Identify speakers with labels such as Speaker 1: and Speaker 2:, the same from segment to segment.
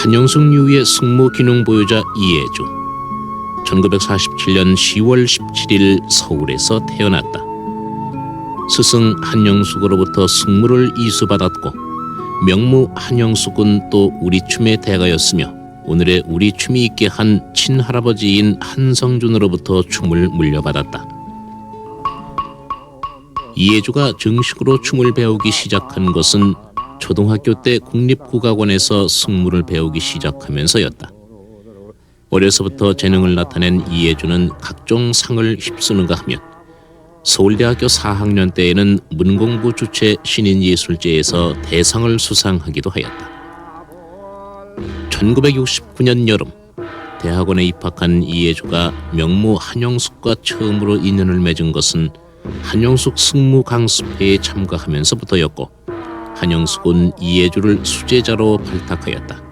Speaker 1: 한영숙 유의 승무 기능 보유자 이해주. 1947년 10월 17일 서울에서 태어났다. 스승 한영숙으로부터 승무를 이수받았고 명무 한영숙은 또 우리춤의 대가였으며 오늘의 우리춤이 있게 한 친할아버지인 한성준으로부터 춤을 물려받았다. 이해주가 정식으로 춤을 배우기 시작한 것은 초등학교 때 국립국악원에서 승무를 배우기 시작하면서였다. 어려서부터 재능을 나타낸 이해주는 각종 상을 휩쓰는가 하면 서울대학교 4학년 때에는 문공부 주최 신인예술제에서 대상을 수상하기도 하였다. 1969년 여름 대학원에 입학한 이해주가 명무 한영숙과 처음으로 인연을 맺은 것은 한영숙 승무 강습회에 참가하면서부터였고 한영숙은 이해주를 수제자로 발탁하였다.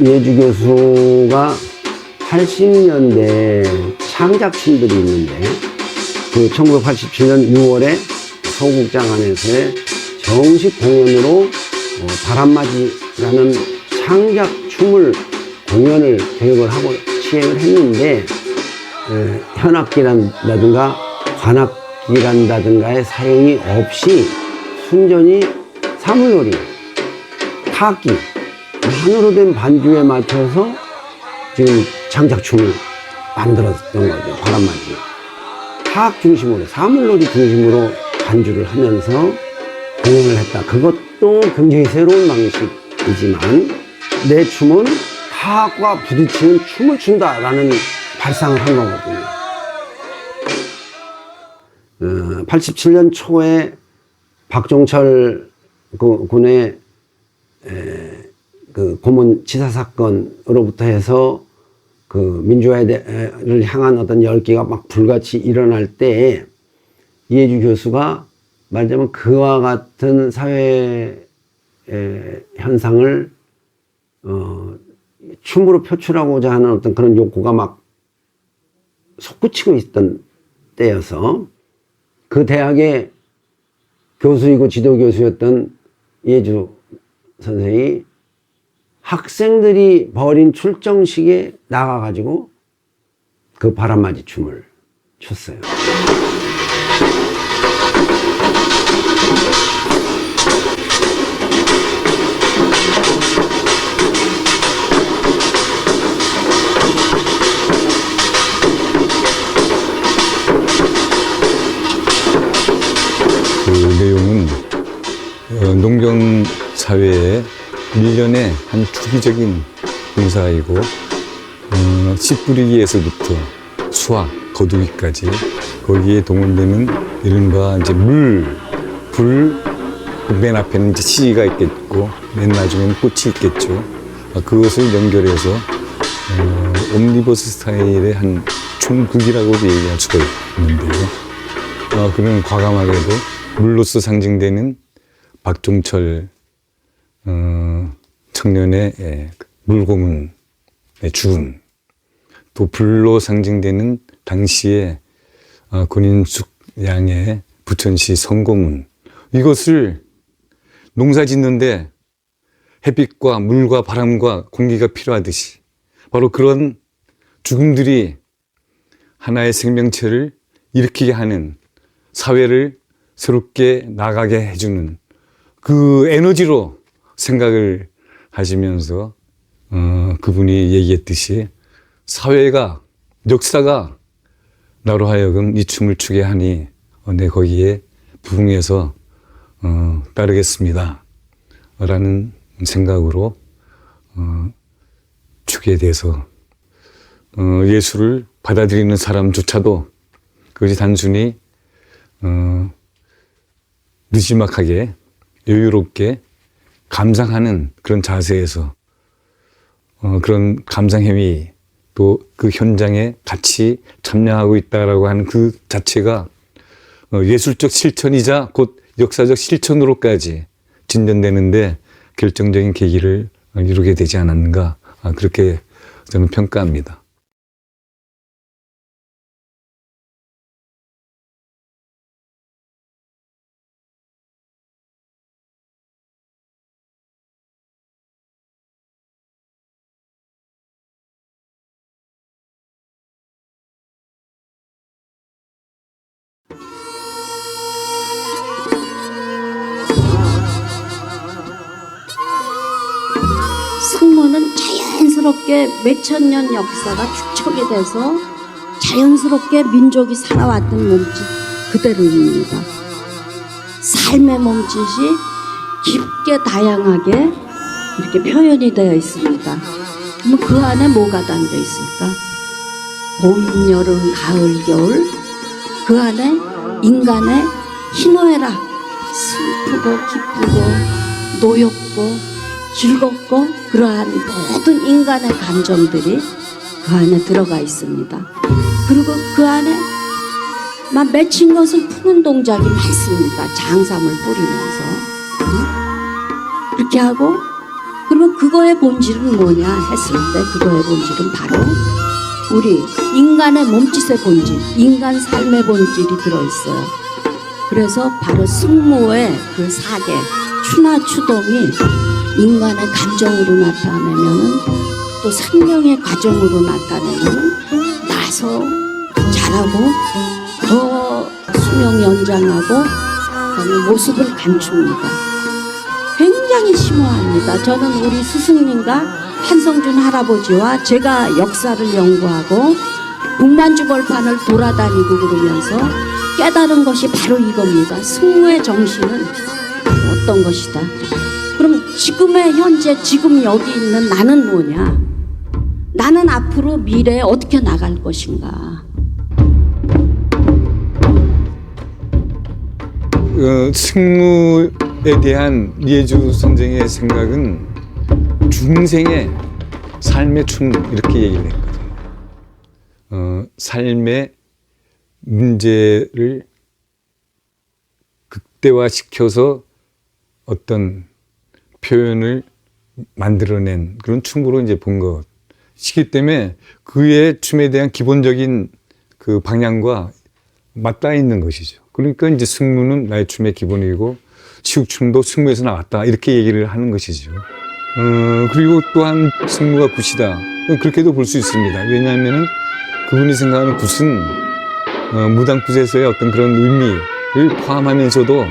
Speaker 2: 이해주 교수가 80년대 창작춤들이 있는데 그 1987년 6월에 서구극장 안에서의 정식 공연으로 바람맞이라는 창작춤을 공연을 계획을 하고 시행을 했는데 현악기란다든가 관악기란다든가의 사용이 없이 순전히 사물놀이, 타악기 한으로 된 반주에 맞춰서 지금 창작춤을 만들었던 거죠. 바람맞이. 타악 중심으로, 사물놀이 중심으로 반주를 하면서 공연을 했다. 그것도 굉장히 새로운 방식이지만 내 춤은 타악과 부딪히는 춤을 춘다라는 발상을 한 거거든요. 87년 초에 박종철 군의 그 고문 치사 사건으로부터 해서 그 민주화를 향한 어떤 열기가 막 불같이 일어날 때에 이해주 교수가 말하자면 그와 같은 사회 현상을 춤으로 표출하고자 하는 어떤 그런 욕구가 막 솟구치고 있던 때여서 그 대학의 교수이고 지도 교수였던 이해주 선생이 학생들이 벌인 출정식에 나가가지고 그 바람맞이 춤을 췄어요.
Speaker 3: 그 내용은 농경 사회에 1년에 한 주기적인 봉사이고, 씨 뿌리기에서부터 수확, 거두기까지 거기에 동원되는 이른바 이제 불, 맨 앞에는 이제 씨가 있겠고, 맨 나중에는 꽃이 있겠죠. 그것을 연결해서 옴니버스 스타일의 한 춤극이라고도 얘기할 수가 있는데요. 그런 과감하게도 물로서 상징되는 박종철 청년의 물고문의 죽음, 또 불로 상징되는 당시의 권인숙 양의 부천시 성고문, 이것을 농사 짓는데 햇빛과 물과 바람과 공기가 필요하듯이 바로 그런 죽음들이 하나의 생명체를 일으키게 하는, 사회를 새롭게 나가게 해주는 그 에너지로 생각을 하시면서 그분이 얘기했듯이 사회가, 역사가 나로 하여금 이 춤을 추게 하니 내 거기에 부응해서 따르겠습니다 라는 생각으로 추게 돼서 예수를 받아들이는 사람조차도 그것이 단순히 느지막하게 여유롭게 감상하는 그런 자세에서 그런 감상행위, 또 그 현장에 같이 참여하고 있다라고 하는 그 자체가 예술적 실천이자 곧 역사적 실천으로까지 진전되는데 결정적인 계기를 이루게 되지 않았는가, 그렇게 저는 평가합니다.
Speaker 4: 승무는 자연스럽게 몇천 년 역사가 축적이 돼서 자연스럽게 민족이 살아왔던 몸짓 그대로입니다. 삶의 몸짓이 깊게 다양하게 이렇게 표현이 되어 있습니다. 그러면 그 안에 뭐가 담겨 있을까? 봄, 여름, 가을, 겨울, 그 안에 인간의 희노애락, 슬프고 기쁘고 노엽고 즐겁고 그러한 모든 인간의 감정들이 그 안에 들어가 있습니다. 그리고 그 안에 막 맺힌 것을 푸는 동작이 많습니다. 장삼을 뿌리면서 그렇게 하고, 그러면 그거의 본질은 뭐냐 했을 때 그거의 본질은 바로 우리 인간의 몸짓의 본질, 인간 삶의 본질이 들어있어요. 그래서 바로 승무의 그 사계, 추나 추동이 인간의 감정으로 나타내면은, 또 생명의 과정으로 나타내면은 나서 자라고 더 수명 연장하고 그다음에 모습을 감춥니다. 굉장히 심오합니다. 저는 우리 스승님과 한성준 할아버지와 제가 역사를 연구하고 북만주벌판을 돌아다니고 그러면서 깨달은 것이 바로 이겁니다. 승무의 정신은 어떤 것이다. 그럼 지금의 현재, 지금 여기 있는 나는 뭐냐? 나는 앞으로 미래에 어떻게 나갈 것인가?
Speaker 3: 승무에 대한 이해주 선생의 생각은 중생의 삶의 춤, 이렇게 얘기를 했거든요. 삶의 문제를 극대화시켜서 어떤 표현을 만들어낸 그런 춤으로 이제 본 것이기 때문에 그의 춤에 대한 기본적인 그 방향과 맞닿아 있는 것이죠. 그러니까 이제 승무는 나의 춤의 기본이고 치국춤도 승무에서 나왔다, 이렇게 얘기를 하는 것이죠. 그리고 또한 승무가 굿이다, 그렇게도 볼 수 있습니다. 왜냐하면은 그분이 생각하는 굿은 무당굿에서의 어떤 그런 의미를 포함하면서도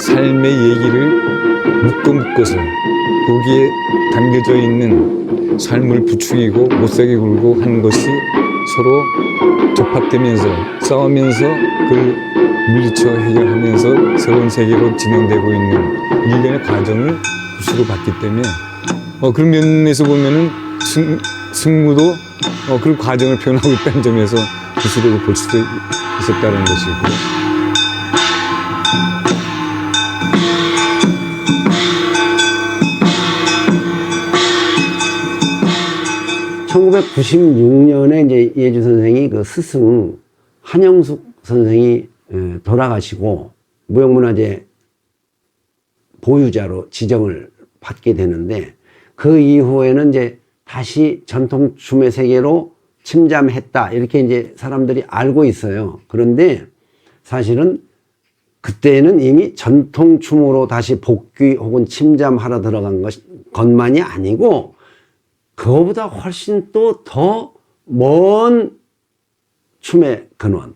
Speaker 3: 삶의 얘기를 묶어서 거기에 담겨져 있는 삶을 부추기고 못살게 굴고 하는 것이 서로 접합되면서 싸우면서 그걸 물리쳐 해결하면서 새로운 세계로 진행되고 있는 일련의 과정을 구수로 봤기 때문에 그런 면에서 보면은 승무도 그런 과정을 표현하고 있다는 점에서 구수로 볼 수도 있었다는 것이고.
Speaker 2: 1996년에 이제 이해주 선생이 그 스승 한영숙 선생이 돌아가시고 무형문화재 보유자로 지정을 받게 되는데 그 이후에는 이제 다시 전통춤의 세계로 침잠했다 이렇게 이제 사람들이 알고 있어요. 그런데 사실은 그때는 이미 전통춤으로 다시 복귀 혹은 침잠하러 들어간 것만이 아니고 그거보다 훨씬 또 더 먼 춤의 근원,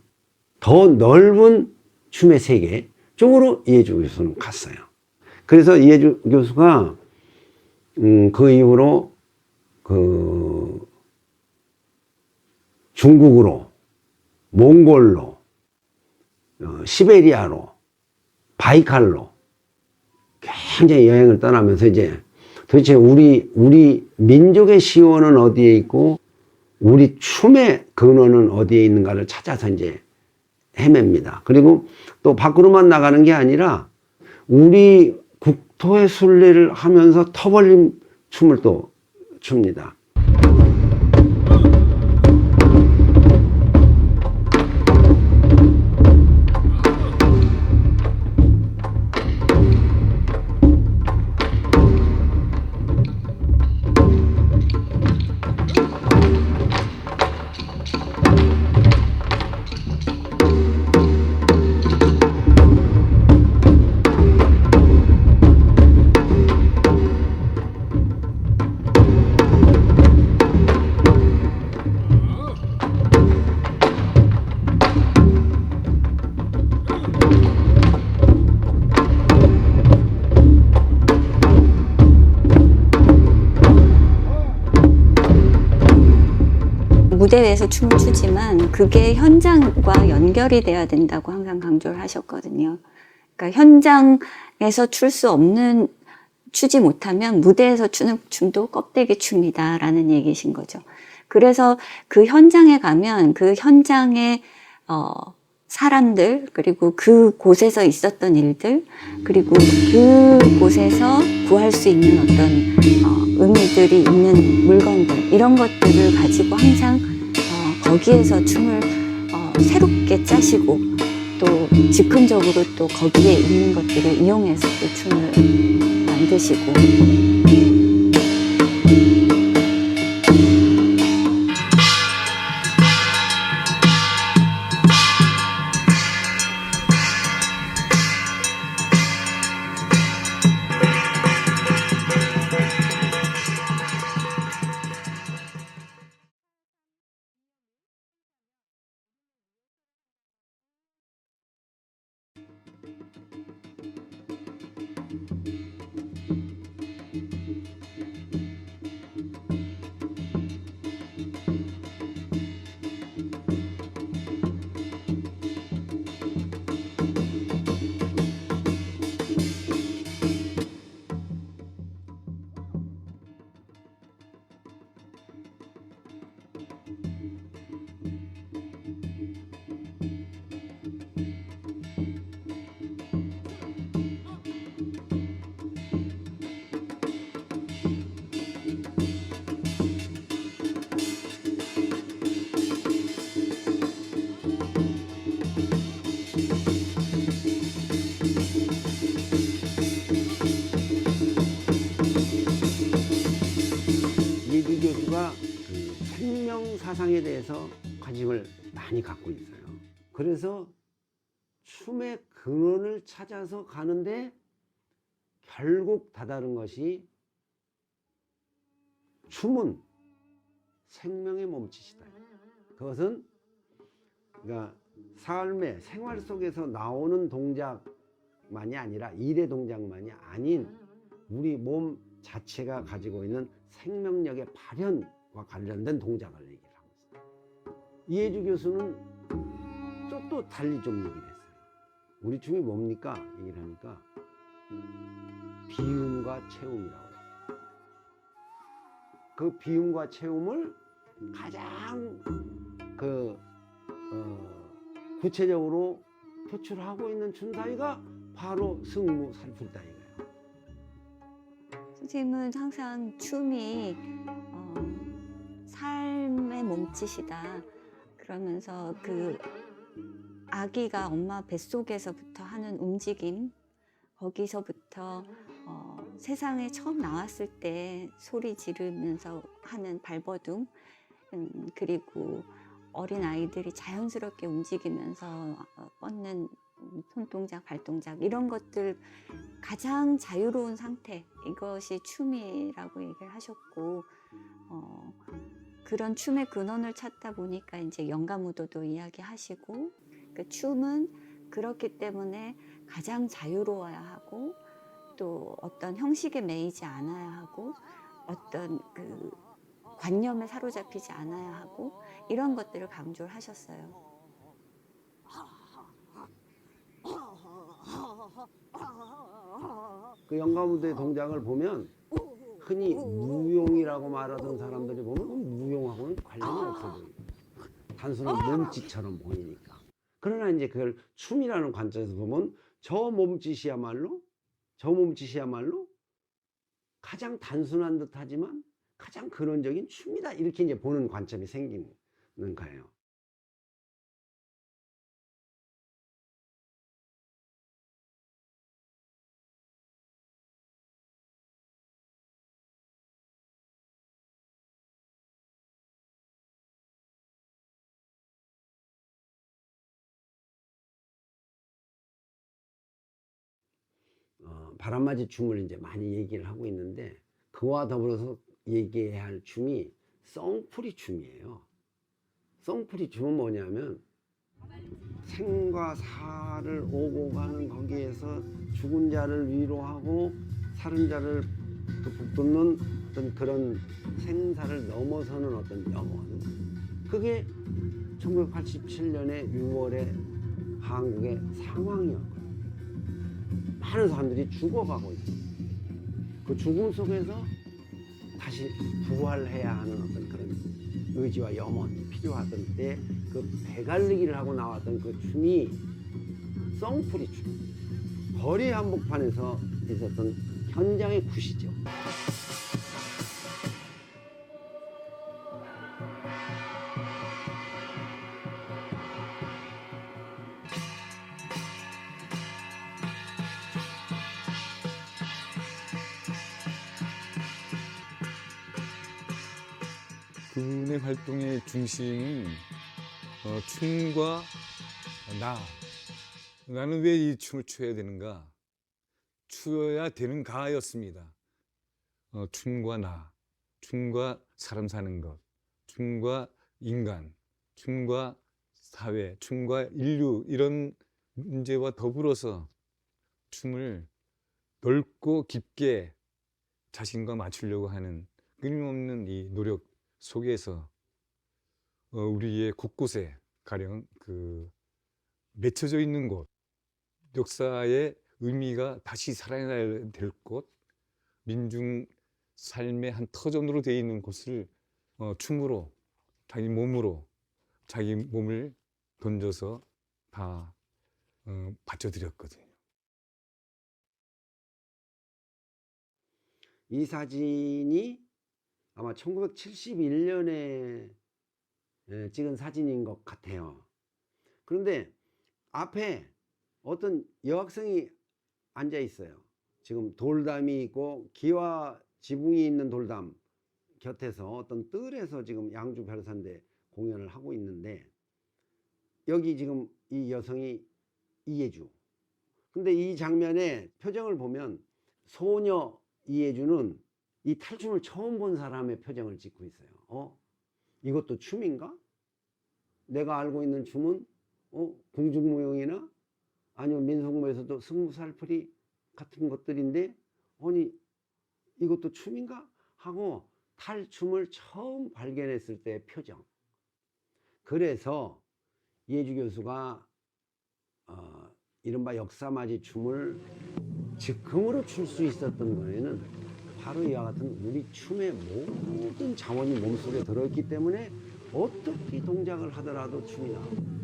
Speaker 2: 더 넓은 춤의 세계 쪽으로 이해주 교수는 갔어요. 그래서 이해주 교수가 그 이후로 그 중국으로, 몽골로, 시베리아로, 바이칼로 굉장히 여행을 떠나면서 이제 도대체 우리 민족의 시원은 어디에 있고 우리 춤의 근원은 어디에 있는가를 찾아서 이제 헤맵니다. 그리고 또 밖으로만 나가는 게 아니라 우리 국토의 순례를 하면서 터벌림 춤을 또 춥니다.
Speaker 5: 무대에서 춤을 추지만 그게 현장과 연결이 돼야 된다고 항상 강조를 하셨거든요. 그러니까 현장에서 출 수 없는, 추지 못하면 무대에서 추는 춤도 껍데기 춤이다라는 얘기신 거죠. 그래서 그 현장에 가면 그 현장의 사람들, 그리고 그 곳에서 있었던 일들, 그리고 그 곳에서 구할 수 있는 어떤 의미들이 있는 물건들, 이런 것들을 가지고 항상 거기에서 춤을 새롭게 짜시고 또 즉흥적으로 또 거기에 있는 것들을 이용해서 또 춤을 만드시고. 이해주 교수가 그 생명 사상에 대해서 관심을 많이 갖고 있어요. 그래서 춤의 근원을 찾아서 가는데 결국 다다른 것이 춤은 생명의 몸짓이다. 그것은 그러니까 삶의 생활 속에서 나오는 동작
Speaker 2: 동작만이 아니라 일의 동작만이 아닌 우리 몸 자체가 가지고 있는 생명력의 발현과 관련된 동작을 얘기를 하고 있어요. 이해주 교수는 또 달리 좀 얘기를 했어요. 우리 춤이 뭡니까? 얘기를 하니까 비움과 체움이라고. 그 비움과 체움을 가장 구체적으로 표출하고 있는 춤사위가 바로 승무 살풀다이가요.
Speaker 5: 선생님은 항상 춤이 삶의 몸짓이다. 그러면서 그 아기가 엄마 뱃속에서부터 하는 움직임, 거기서부터 세상에 처음 나왔을 때 소리 지르면서 하는 발버둥, 그리고 어린 아이들이 자연스럽게 움직이면서 뻗는 손동작, 발동작 이런 것들 가장 자유로운 상태, 이것이 춤이라고 얘기를 하셨고 그런 춤의 근원을 찾다 보니까 이제 영가무도도 이야기하시고 그 춤은 그렇기 때문에 가장 자유로워야 하고 또 어떤 형식에 매이지 않아야 하고 어떤 그 관념에 사로잡히지 않아야 하고 이런 것들을 강조를 하셨어요.
Speaker 2: 그 영가무도의 동작을 보면 흔히 무용이라고 말하던 사람들이 보면 무용하고는 관련이 없어 보여요. 단순한 몸짓처럼 보이니까. 그러나 이제 그걸 춤이라는 관점에서 보면 저 몸짓이야말로 가장 단순한 듯 하지만 가장 근원적인 춤이다. 이렇게 이제 보는 관점이 생기는 거예요. 바람맞이 춤을 이제 많이 얘기를 하고 있는데 그와 더불어서 얘기해야 할 춤이 썽풀이 춤이에요. 썽풀이 춤은 뭐냐면 생과 사를 오고 가는 거기에서 죽은 자를 위로하고 사는 자를 북돋는 어떤 그런 생사를 넘어서는 어떤 영혼. 그게 1987년에 6월에 한국의 상황이었거든요. 많은 사람들이 죽어가고 있어요. 그 죽음 속에서 다시 부활해야 하는 어떤 그런 의지와 염원이 필요하던 때 그 배갈리기를 하고 나왔던 그 춤이 썽풀이 춤. 거리 한복판에서 있었던 현장의 굿이죠.
Speaker 3: 그분의 활동의 중심은 춤과 나는 왜 이 춤을 춰야 되는가? 추어야 되는가였습니다. 춤과 춤과 사람 사는 것, 춤과 인간, 춤과 사회, 춤과 인류 이런 문제와 더불어서 춤을 넓고 깊게 자신과 맞추려고 하는 끊임없는 이 노력 속에서 우리의 곳곳에 가령 그 맺혀져 있는 곳, 역사의 의미가 다시 살아나야 될 곳, 민중 삶의 한 터전으로 되어 있는 곳을 춤으로 자기 몸을 던져서 다 바쳐드렸거든요.
Speaker 2: 이 사진이 아마 1971년에 찍은 사진인 것 같아요. 그런데 앞에 어떤 여학생이 앉아 있어요. 지금 돌담이 있고 기와 지붕이 있는 돌담 곁에서 어떤 뜰에서 지금 양주 별산대 공연을 하고 있는데 여기 지금 이 여성이 이해주. 근데 이 장면의 표정을 보면 소녀 이해주는 이 탈춤을 처음 본 사람의 표정을 짓고 있어요. 이것도 춤인가? 내가 알고 있는 춤은 궁중무용이나 아니면 민속무에서도 승무살풀이 같은 것들인데 아니 이것도 춤인가 하고 탈춤을 처음 발견했을 때의 표정. 그래서 이해주 교수가 이른바 역사맞이 춤을 즉흥으로 출 수 있었던 거에는 바로 이와 같은 우리 춤의 모든 자원이 몸속에 들어있기 때문에 어떻게 동작을 하더라도 춤이 나옵니다.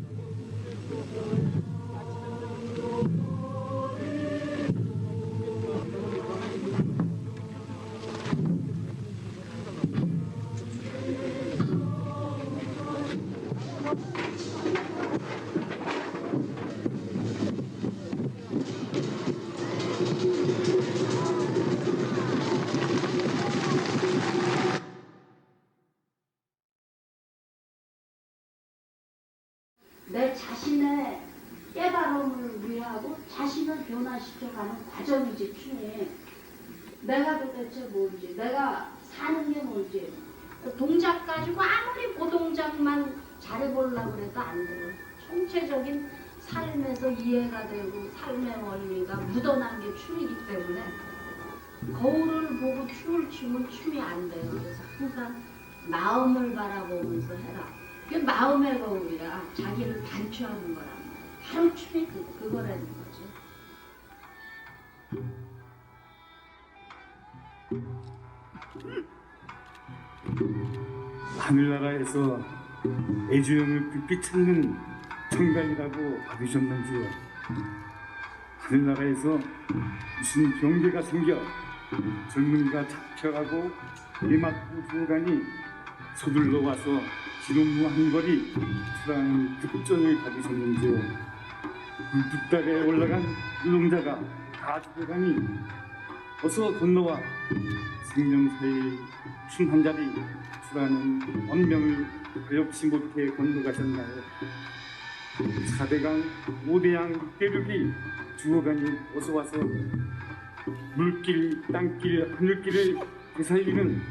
Speaker 4: 내 자신의 깨달음을 위하고 자신을 변화시켜가는 과정이지 춤이. 내가 도대체 뭔지, 내가 사는 게 뭔지. 동작 가지고 아무리 그 동작만 잘해보려고 해도 안 돼요. 총체적인 삶에서 이해가 되고 삶의 원리가 묻어난 게 춤이기 때문에 거울을 보고 춤을 추면 춤이 안 돼요. 그래서 항상 마음을 바라보면서 해라. 그게 마음의 거울이야. 자기를 단추하는 거란 말이야. 바로 춤이 그거라는 거지.
Speaker 6: 하늘나라에서 애주형을 불빛 찾는 청각이라고 받으셨는지요? 하늘나라에서 무슨 병괴가 생겨 젊은이가 잡혀가고 내맞고 죽어가니 서둘러 와서 기름무 한 거리 출항 급전을 받으셨는지요? 불뚝달에 올라간 노동자가 다 죽어가니 어서 건너와 생명사의 춤 한 자리 출하는 언명을 가엾지 못해 건너가셨나요? 4대강 5대양 6대륙이 죽어가니 어서 와서 물길, 땅길, 하늘길을 되살리는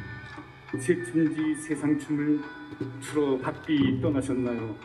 Speaker 6: 새천지 세상춤을 추러 바삐 떠나셨나요?